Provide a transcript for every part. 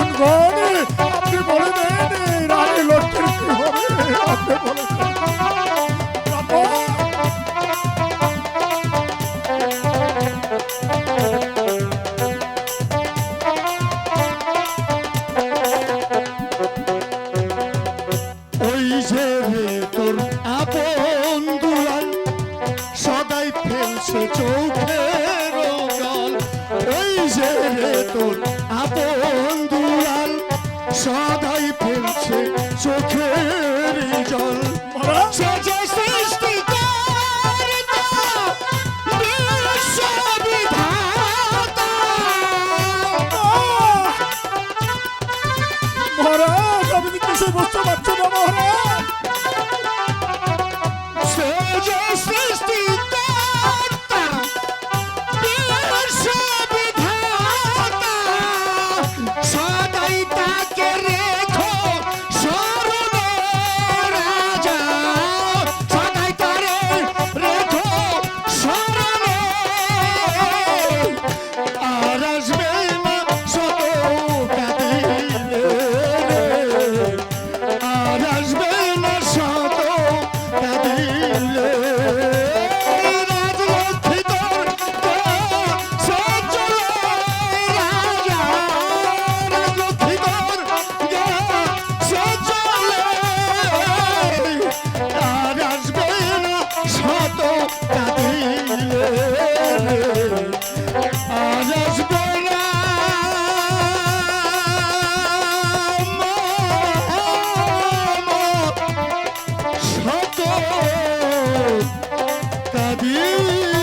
আপন গণ আপনি বলে দেন এই রানী লক্ষ্মীর কি হবে আপনি বলে দেন আপন। ওই যে রে তোর আপন দুলাল সদাই ফেলছে চোখের জল, ওই যে রে তোর আপন দুলাল সদাই ফেলছে চোখের জল। মহারাজ সে যে সৃষ্টিকর্তা, বিশ্ববিধাতা, মহারাজ আমি তো কিছু বুঝতে পারছি না মহারাজ। সে যে সৃষ্টিকর্তা, বিশ্ববিধাতা, সদাই তাকে রেখো স্মরণে রাজা, সদাই তারে রেখো স্মরণে। আর আসবে না শত কাঁদিলে, আর আসবে না শত কাঁদিলে। রাজলক্ষ্মী তোর সজ্জলে রাজা, রাজলক্ষ্মী তোর সজ্জলে, আর আসবে না শত কাঁদিলে, আর আসবে না শত কাঁদিলে।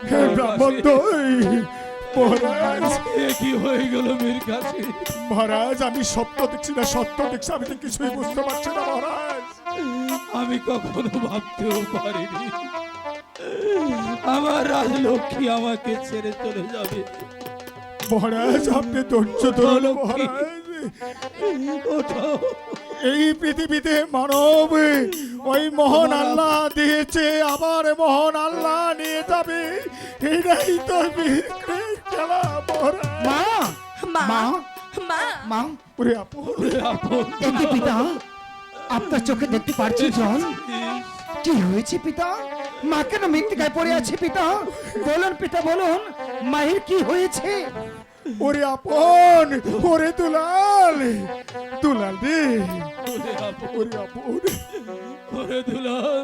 হে ব্রাহ্মণ দই মহারাজ কি হয়ে গেল মীর কাছে? মহারাজ আমি স্বপ্ন দেখছি না সত্য দেখছি আমি তো কিছুই বুঝতে পারছি না মহারাজ। আমি কখনো ভাবতেও পারিনি আমার রাজলক্ষ্মী আমাকে ছেড়ে চলে যাবে। মহারাজ আপনি ধৈর্য ধরুন মহারাজ। ওঠো, এই পৃথিবীতে মানব ওই মহান আল্লাহ দিয়েছে আবার মহান আল্লাহ নিয়ে যাবে, এটাই তো বিক্রির খেলা মহারাজ। মা মা মা মা মা, ওরে আপন ওরে আপন এতে পিতা আপনার চোখে দেখতে পারছি জল। কি হয়েছে পিতা? মা কেন মৃত্তিকায় পড়ে আছে পিতা? বলুন পিতা বলুন, মায়ের কি হয়েছে? ওরে আপন ওরে দুলাল দুলাল রে ওরে আপন, ওরে আপন ওরে দুলাল,